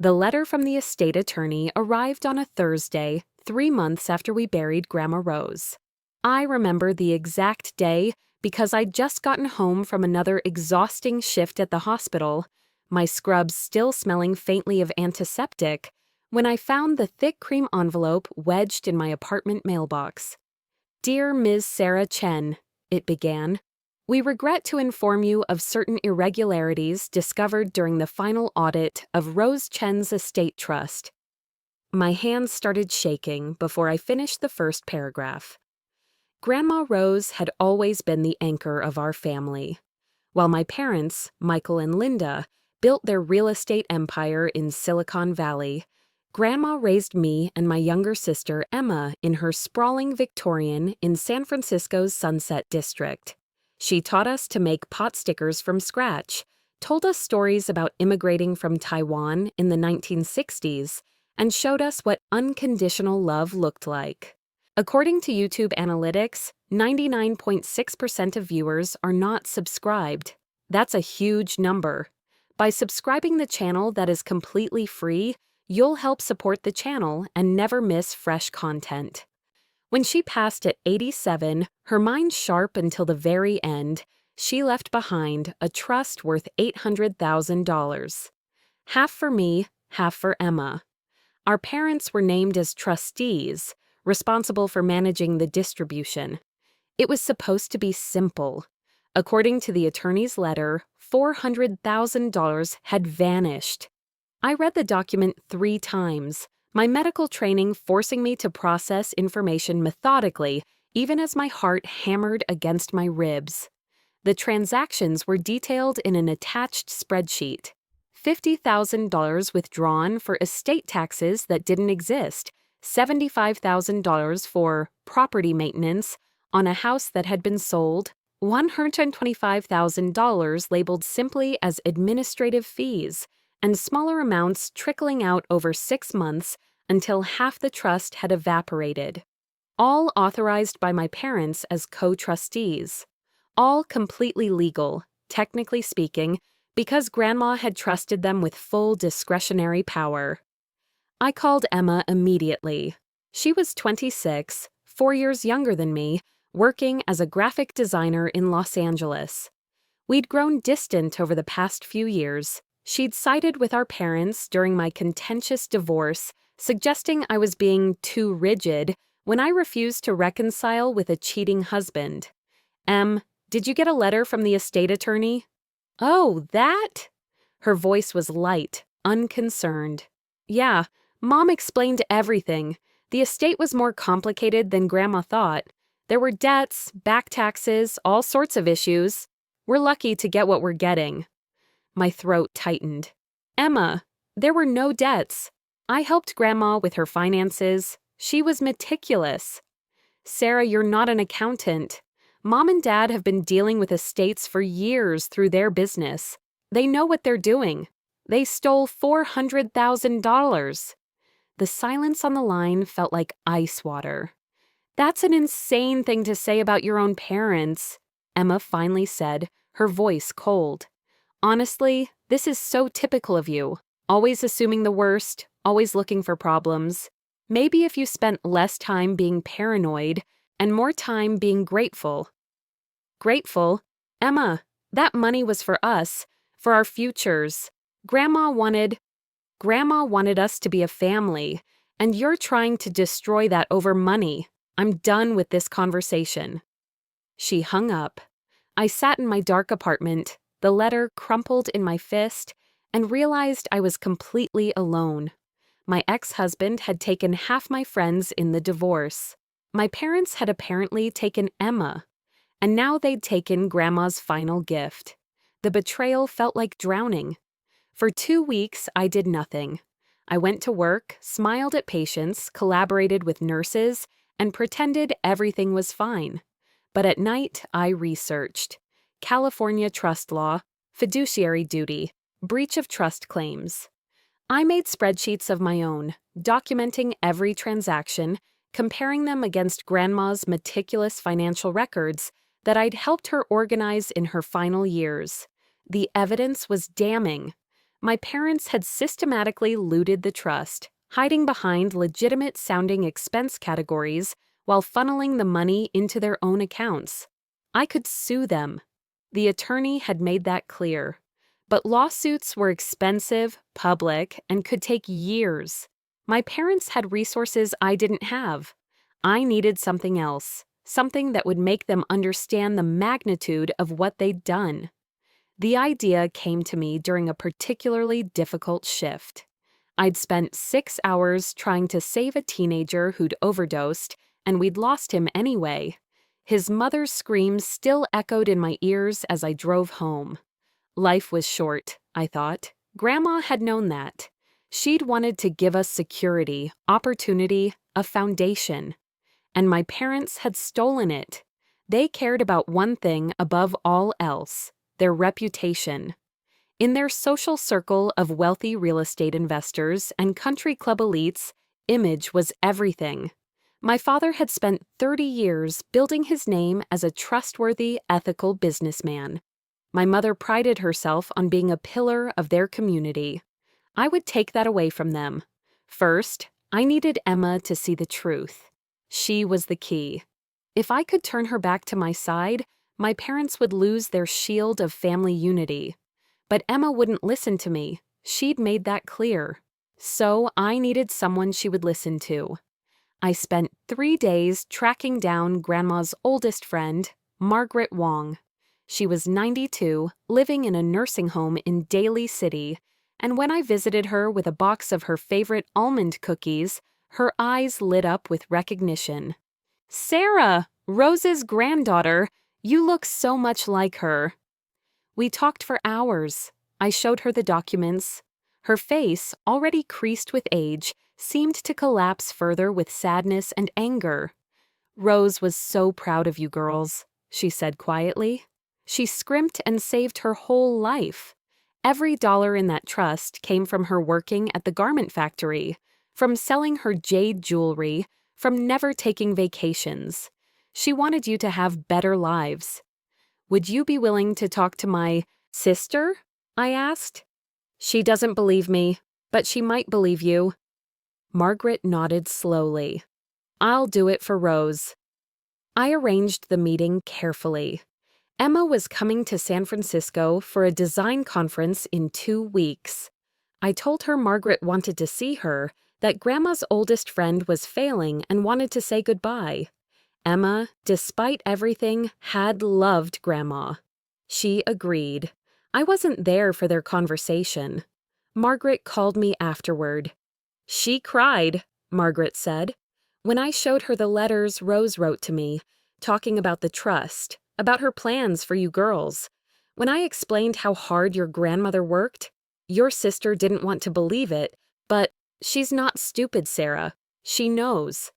The letter from the estate attorney arrived on a Thursday, 3 months after we buried Grandma Rose. I remember the exact day because I'd just gotten home from another exhausting shift at the hospital, my scrubs still smelling faintly of antiseptic, when I found the thick cream envelope wedged in my apartment mailbox. "Dear Ms. Sarah Chen," it began, "we regret to inform you of certain irregularities discovered during the final audit of Rose Chen's estate trust." My hands started shaking before I finished the first paragraph. Grandma Rose had always been the anchor of our family. While my parents, Michael and Linda, built their real estate empire in Silicon Valley, Grandma raised me and my younger sister Emma in her sprawling Victorian in San Francisco's Sunset District. She taught us to make pot stickers from scratch, told us stories about immigrating from Taiwan in the 1960s, and showed us what unconditional love looked like. According to YouTube analytics, 99.6% of viewers are not subscribed. That's a huge number. By subscribing the channel that is completely free, you'll help support the channel and never miss fresh content. When she passed at 87, her mind sharp until the very end, she left behind a trust worth $800,000. Half for me, half for Emma. Our parents were named as trustees, responsible for managing the distribution. It was supposed to be simple. According to the attorney's letter, $400,000 had vanished. I read the document 3 times, my medical training forcing me to process information methodically, even as my heart hammered against my ribs. The transactions were detailed in an attached spreadsheet. $50,000 withdrawn for estate taxes that didn't exist, $75,000 for property maintenance on a house that had been sold, $125,000 labeled simply as administrative fees, and smaller amounts trickling out over 6 months until half the trust had evaporated. All authorized by my parents as co-trustees. All completely legal, technically speaking, because Grandma had trusted them with full discretionary power. I called Emma immediately. She was 26, 4 years younger than me, working as a graphic designer in Los Angeles. We'd grown distant over the past few years. She'd sided with our parents during my contentious divorce, suggesting I was being too rigid when I refused to reconcile with a cheating husband. Did you get a letter from the estate attorney?" "Oh, that?" Her voice was light, unconcerned. "Yeah, Mom explained everything. The estate was more complicated than Grandma thought. There were debts, back taxes, all sorts of issues. We're lucky to get what we're getting." My throat tightened. "Emma, there were no debts. I helped Grandma with her finances. She was meticulous." "Sarah, you're not an accountant. Mom and Dad have been dealing with estates for years through their business. They know what they're doing. They stole $400,000. The silence on the line felt like ice water. "That's an insane thing to say about your own parents," Emma finally said, her voice cold. "Honestly, this is so typical of you. Always assuming the worst, always looking for problems. Maybe if you spent less time being paranoid and more time being grateful." "Grateful? Emma, that money was for us, for our futures. Grandma wanted us to be a family, and you're trying to destroy that over money. I'm done with this conversation." She hung up. I sat in my dark apartment, the letter crumpled in my fist, and realized I was completely alone. My ex-husband had taken half my friends in the divorce. My parents had apparently taken Emma, and now they'd taken Grandma's final gift. The betrayal felt like drowning. For 2 weeks, I did nothing. I went to work, smiled at patients, collaborated with nurses, and pretended everything was fine. But at night, I researched. California trust law, fiduciary duty, breach of trust claims. I made spreadsheets of my own, documenting every transaction, comparing them against Grandma's meticulous financial records that I'd helped her organize in her final years. The evidence was damning. My parents had systematically looted the trust, hiding behind legitimate-sounding expense categories while funneling the money into their own accounts. I could sue them. The attorney had made that clear. But lawsuits were expensive, public, and could take years. My parents had resources I didn't have. I needed something else, something that would make them understand the magnitude of what they'd done. The idea came to me during a particularly difficult shift. I'd spent 6 hours trying to save a teenager who'd overdosed, and we'd lost him anyway. His mother's screams still echoed in my ears as I drove home. Life was short, I thought. Grandma had known that. She'd wanted to give us security, opportunity, a foundation. And my parents had stolen it. They cared about one thing above all else: their reputation. In their social circle of wealthy real estate investors and country club elites, image was everything. My father had spent 30 years building his name as a trustworthy, ethical businessman. My mother prided herself on being a pillar of their community. I would take that away from them. First, I needed Emma to see the truth. She was the key. If I could turn her back to my side, my parents would lose their shield of family unity. But Emma wouldn't listen to me. She'd made that clear. So I needed someone she would listen to. I spent 3 days tracking down Grandma's oldest friend, Margaret Wong. She was 92, living in a nursing home in Daly City, and when I visited her with a box of her favorite almond cookies, her eyes lit up with recognition. "Sarah, Rose's granddaughter, you look so much like her." We talked for hours. I showed her the documents. Her face, already creased with age, seemed to collapse further with sadness and anger. "Rose was so proud of you girls," she said quietly. She scrimped and saved her whole life. Every dollar in that trust came from her working at the garment factory, from selling her jade jewelry, from never taking vacations. She wanted you to have better lives. "Would you be willing to talk to my sister?" I asked. "She doesn't believe me, but she might believe you." Margaret nodded slowly. "I'll do it for Rose." I arranged the meeting carefully. Emma was coming to San Francisco for a design conference in 2 weeks. I told her Margaret wanted to see her, that Grandma's oldest friend was failing and wanted to say goodbye. Emma, despite everything, had loved Grandma. She agreed. I wasn't there for their conversation. Margaret called me afterward. "She cried," Margaret said, "when I showed her the letters Rose wrote to me, talking about the trust, about her plans for you girls. When I explained how hard your grandmother worked, your sister didn't want to believe it, but she's not stupid, Sarah. She knows."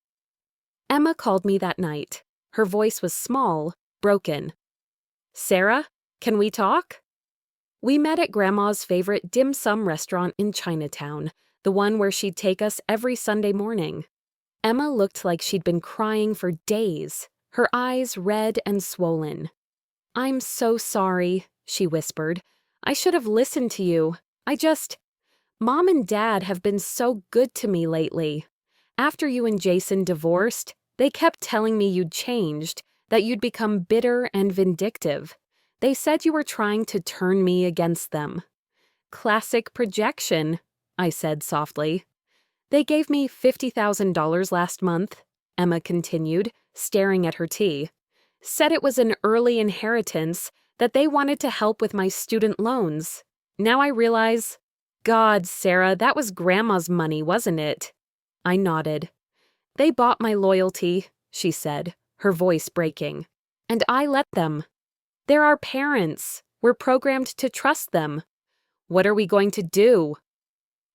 Emma called me that night. Her voice was small, broken. "Sarah, can we talk?" We met at Grandma's favorite dim sum restaurant in Chinatown, the one where she'd take us every Sunday morning. Emma looked like she'd been crying for days, her eyes red and swollen. "I'm so sorry," she whispered. "I should have listened to you. Mom and Dad have been so good to me lately. After you and Jason divorced, they kept telling me you'd changed, that you'd become bitter and vindictive. They said you were trying to turn me against them." "Classic projection," I said softly. "They gave me $50,000 last month," Emma continued, staring at her tea. "Said it was an early inheritance, that they wanted to help with my student loans. Now I realize, God, Sarah, that was Grandma's money, wasn't it?" I nodded. "They bought my loyalty," she said, her voice breaking. "And I let them. They're our parents. We're programmed to trust them. What are we going to do?"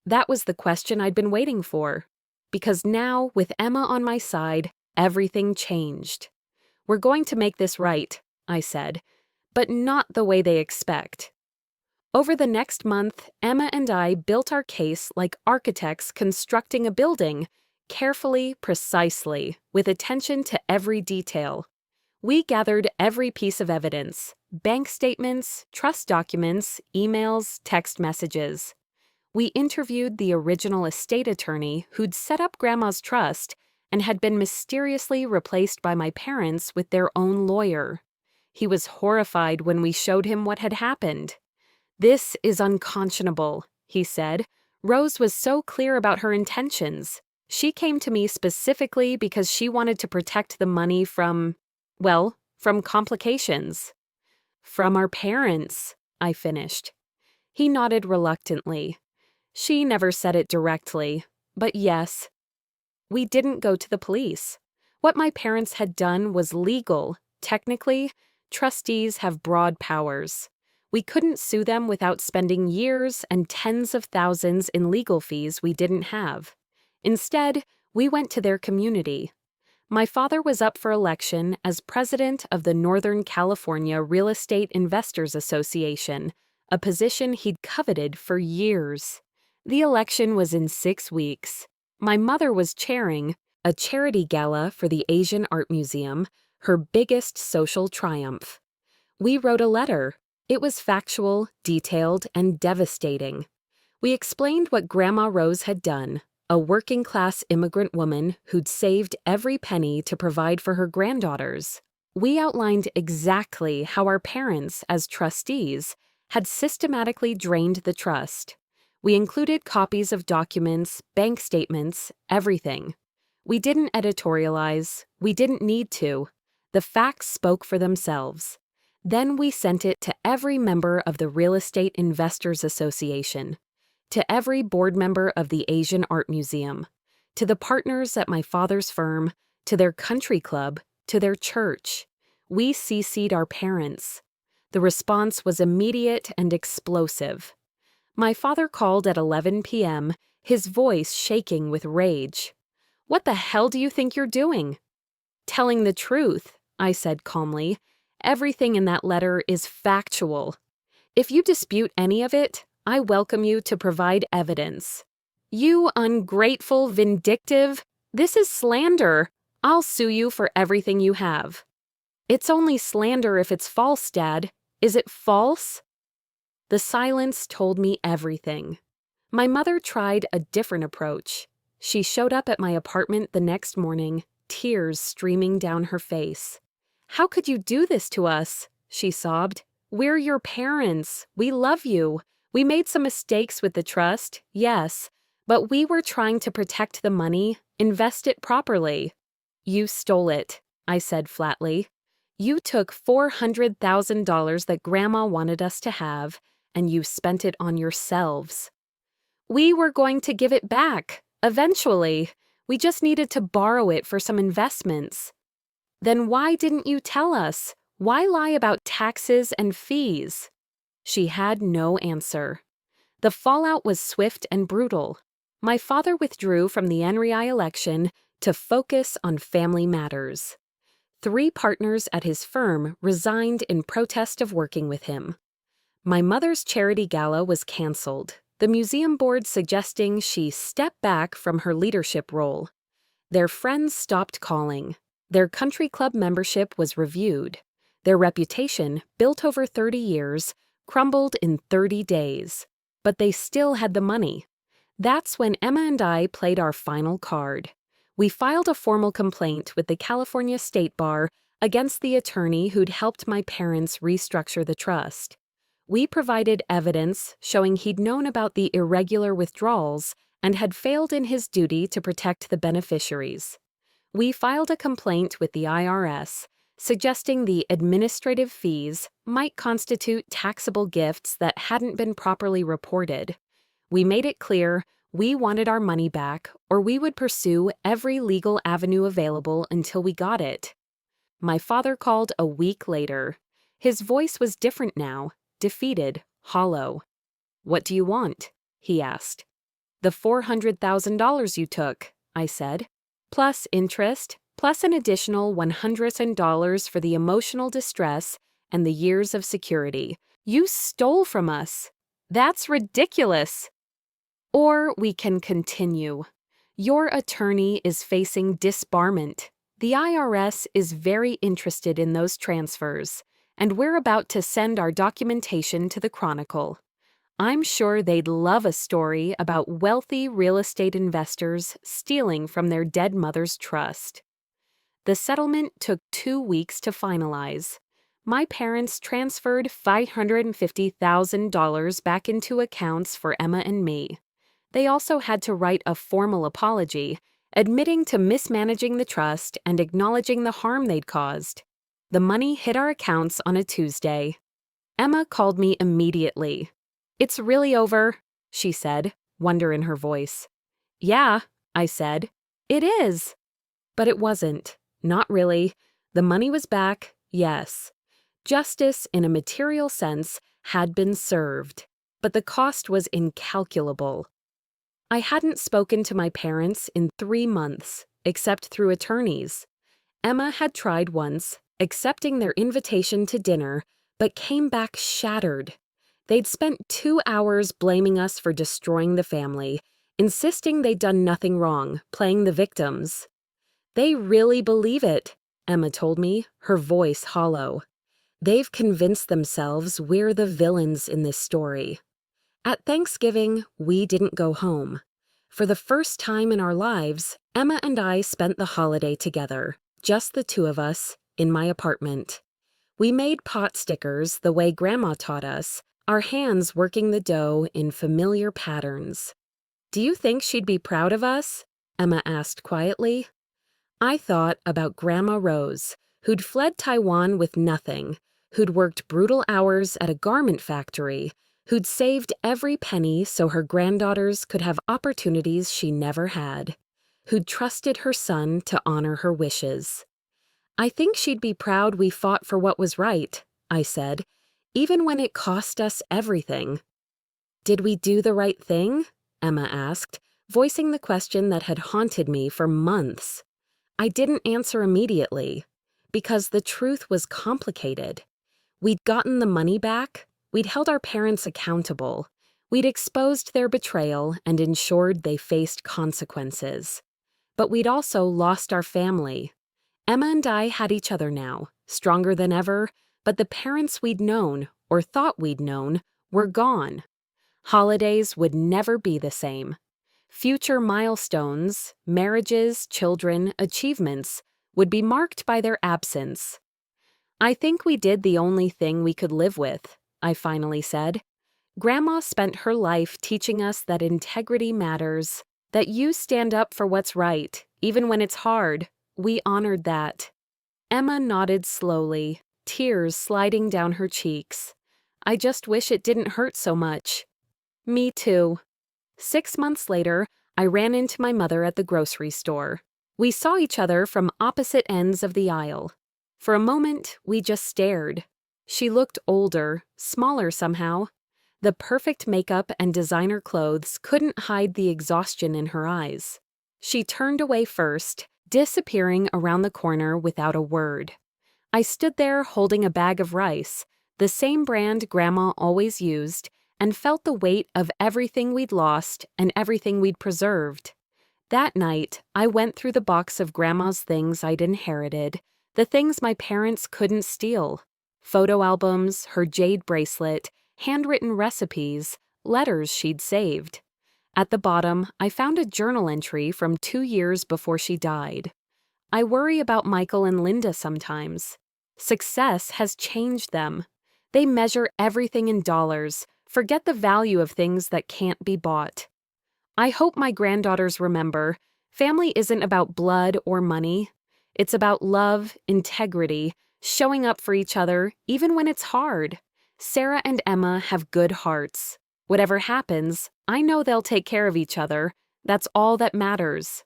That was the question I'd been waiting for. Because now, with Emma on my side, everything changed. "We're going to make this right," I said, "but not the way they expect." Over the next month, Emma and I built our case like architects constructing a building, carefully, precisely, with attention to every detail. We gathered every piece of evidence: bank statements, trust documents, emails, text messages. We interviewed the original estate attorney who'd set up Grandma's trust and had been mysteriously replaced by my parents with their own lawyer. He was horrified when we showed him what had happened. "This is unconscionable," he said. "Rose was so clear about her intentions. She came to me specifically because she wanted to protect the money from complications." "From our parents," I finished. He nodded reluctantly. "She never said it directly, but yes." We didn't go to the police. What my parents had done was legal. Technically, trustees have broad powers. We couldn't sue them without spending years and tens of thousands in legal fees we didn't have. Instead, we went to their community. My father was up for election as president of the Northern California Real Estate Investors Association, a position he'd coveted for years. The election was in 6 weeks. My mother was chairing a charity gala for the Asian Art Museum, her biggest social triumph. We wrote a letter. It was factual, detailed, and devastating. We explained what Grandma Rose had done, a working-class immigrant woman who'd saved every penny to provide for her granddaughters. We outlined exactly how our parents, as trustees, had systematically drained the trust. We included copies of documents, bank statements, everything. We didn't editorialize. We didn't need to. The facts spoke for themselves. Then we sent it to every member of the Real Estate Investors Association, to every board member of the Asian Art Museum, to the partners at my father's firm, to their country club, to their church. We CC'd our parents. The response was immediate and explosive. My father called at 11 p.m., his voice shaking with rage. "What the hell do you think you're doing?" "Telling the truth," I said calmly. "Everything in that letter is factual. If you dispute any of it, I welcome you to provide evidence." "You ungrateful, vindictive! This is slander. I'll sue you for everything you have." "It's only slander if it's false, Dad. Is it false?" The silence told me everything. My mother tried a different approach. She showed up at my apartment the next morning, tears streaming down her face. "How could you do this to us?" she sobbed. "We're your parents. We love you. We made some mistakes with the trust, yes, but we were trying to protect the money, invest it properly." "You stole it," I said flatly. "You took $400,000 that Grandma wanted us to have, and you spent it on yourselves." "We were going to give it back, eventually. We just needed to borrow it for some investments." "Then why didn't you tell us? Why lie about taxes and fees?" She had no answer. The fallout was swift and brutal. My father withdrew from the NREI election to focus on family matters. 3 partners at his firm resigned in protest of working with him. My mother's charity gala was canceled, the museum board suggesting she step back from her leadership role. Their friends stopped calling. Their country club membership was reviewed. Their reputation, built over 30 years, crumbled in 30 days. But they still had the money. That's when Emma and I played our final card. We filed a formal complaint with the California State Bar against the attorney who'd helped my parents restructure the trust. We provided evidence showing he'd known about the irregular withdrawals and had failed in his duty to protect the beneficiaries. We filed a complaint with the IRS, suggesting the administrative fees might constitute taxable gifts that hadn't been properly reported. We made it clear we wanted our money back, or we would pursue every legal avenue available until we got it. My father called a week later. His voice was different now, defeated, hollow. "What do you want?" he asked. "The $400,000 you took," I said, "plus interest, plus an additional $100 for the emotional distress and the years of security. You stole from us. That's ridiculous." "Or we can continue. Your attorney is facing disbarment. The IRS is very interested in those transfers, and we're about to send our documentation to the Chronicle. I'm sure they'd love a story about wealthy real estate investors stealing from their dead mother's trust. The settlement took 2 weeks to finalize. My parents transferred $550,000 back into accounts for Emma and me. They also had to write a formal apology, admitting to mismanaging the trust and acknowledging the harm they'd caused. The money hit our accounts on a Tuesday. Emma called me immediately. "It's really over," she said, wonder in her voice. "Yeah," I said. "It is." But it wasn't. Not really. The money was back, yes. Justice, in a material sense, had been served, but the cost was incalculable. I hadn't spoken to my parents in 3 months, except through attorneys. Emma had tried once, accepting their invitation to dinner, but came back shattered. They'd spent 2 hours blaming us for destroying the family, insisting they'd done nothing wrong, playing the victims. "They really believe it," Emma told me, her voice hollow. "They've convinced themselves we're the villains in this story." At Thanksgiving, we didn't go home. For the first time in our lives, Emma and I spent the holiday together, just the two of us, in my apartment. We made pot stickers the way Grandma taught us, our hands working the dough in familiar patterns. "Do you think she'd be proud of us?" Emma asked quietly. I thought about Grandma Rose, who'd fled Taiwan with nothing, who'd worked brutal hours at a garment factory, who'd saved every penny so her granddaughters could have opportunities she never had, who'd trusted her son to honor her wishes. "I think she'd be proud we fought for what was right," I said, "even when it cost us everything." "Did we do the right thing?" Emma asked, voicing the question that had haunted me for months. I didn't answer immediately, because the truth was complicated. We'd gotten the money back, we'd held our parents accountable, we'd exposed their betrayal and ensured they faced consequences. But we'd also lost our family. Emma and I had each other now, stronger than ever, but the parents we'd known, or thought we'd known, were gone. Holidays would never be the same. Future milestones, marriages, children, achievements, would be marked by their absence. "I think we did the only thing we could live with," I finally said. "Grandma spent her life teaching us that integrity matters, that you stand up for what's right, even when it's hard. We honored that." Emma nodded slowly, tears sliding down her cheeks. "I just wish it didn't hurt so much." "Me too." 6 months later, I ran into my mother at the grocery store. We saw each other from opposite ends of the aisle. For a moment, we just stared. She looked older, smaller somehow. The perfect makeup and designer clothes couldn't hide the exhaustion in her eyes. She turned away first, disappearing around the corner without a word. I stood there holding a bag of rice, the same brand Grandma always used, and felt the weight of everything we'd lost and everything we'd preserved. That night, I went through the box of Grandma's things I'd inherited, the things my parents couldn't steal. Photo albums, her jade bracelet, handwritten recipes, letters she'd saved. At the bottom, I found a journal entry from 2 years before she died. "I worry about Michael and Linda sometimes. Success has changed them. They measure everything in dollars, forget the value of things that can't be bought. I hope my granddaughters remember, family isn't about blood or money. It's about love, integrity, showing up for each other, even when it's hard. Sarah and Emma have good hearts. Whatever happens, I know they'll take care of each other. That's all that matters."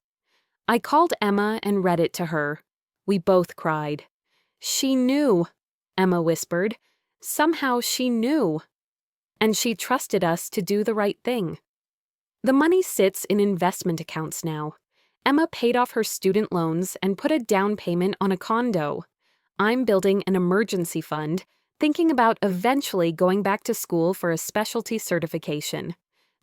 I called Emma and read it to her. We both cried. "She knew," Emma whispered. "Somehow she knew. And she trusted us to do the right thing." The money sits in investment accounts now. Emma paid off her student loans and put a down payment on a condo. I'm building an emergency fund, thinking about eventually going back to school for a specialty certification,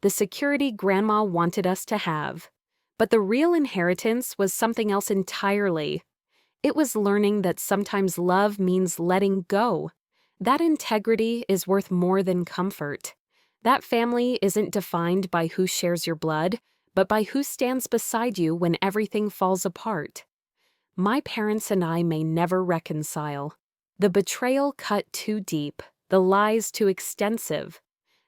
the security Grandma wanted us to have. But the real inheritance was something else entirely. It was learning that sometimes love means letting go. That integrity is worth more than comfort. That family isn't defined by who shares your blood, but by who stands beside you when everything falls apart. My parents and I may never reconcile. The betrayal cut too deep, the lies too extensive.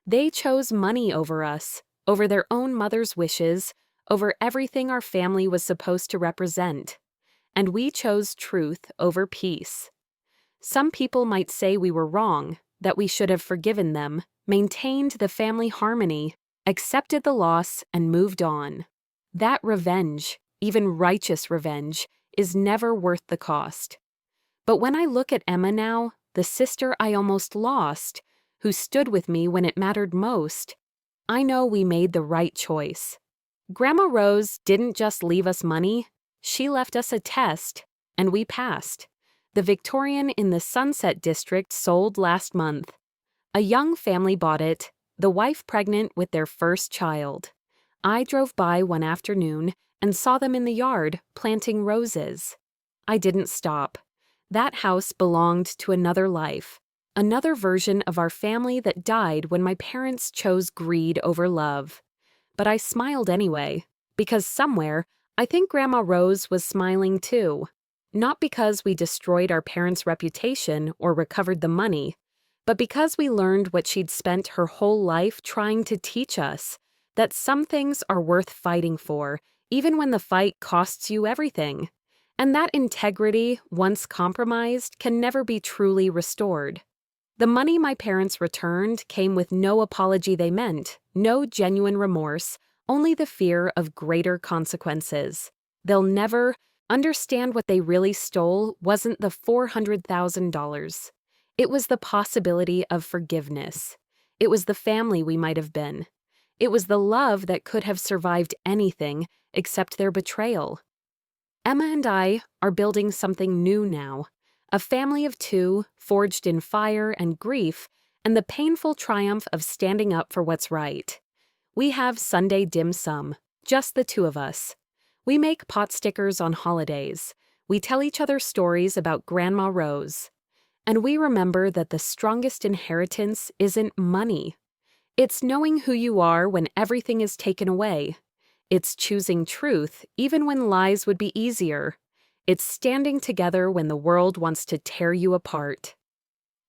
They chose money over us, over their own mother's wishes, over everything our family was supposed to represent. And we chose truth over peace. Some people might say we were wrong, that we should have forgiven them, maintained the family harmony, accepted the loss, and moved on. That revenge, even righteous revenge, is never worth the cost. But when I look at Emma now, the sister I almost lost, who stood with me when it mattered most, I know we made the right choice. Grandma Rose didn't just leave us money, she left us a test, and we passed. The Victorian in the Sunset District sold last month. A young family bought it, the wife pregnant with their first child. I drove by one afternoon and saw them in the yard planting roses. I didn't stop. That house belonged to another life, another version of our family that died when my parents chose greed over love. But I smiled anyway, because somewhere, I think Grandma Rose was smiling too. Not because we destroyed our parents' reputation or recovered the money, but because we learned what she'd spent her whole life trying to teach us, that some things are worth fighting for, even when the fight costs you everything. And that integrity, once compromised, can never be truly restored. The money my parents returned came with no apology they meant, no genuine remorse, only the fear of greater consequences. They'll never understand what they really stole wasn't the $400,000. It was the possibility of forgiveness. It was the family we might have been. It was the love that could have survived anything except their betrayal. Emma and I are building something new now, a family of two, forged in fire and grief, and the painful triumph of standing up for what's right. We have Sunday dim sum, just the two of us. We make pot stickers on holidays. We tell each other stories about Grandma Rose. And we remember that the strongest inheritance isn't money. It's knowing who you are when everything is taken away. It's choosing truth even when lies would be easier. It's standing together when the world wants to tear you apart.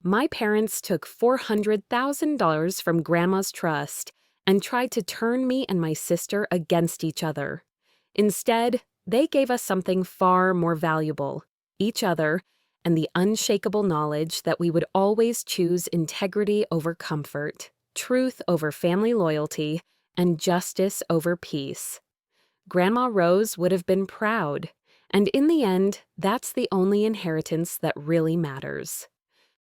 My parents took $400,000 from Grandma's trust and tried to turn me and my sister against each other. Instead, they gave us something far more valuable, each other, and the unshakable knowledge that we would always choose integrity over comfort, truth over family loyalty, and justice over peace. Grandma Rose would have been proud, and in the end, that's the only inheritance that really matters.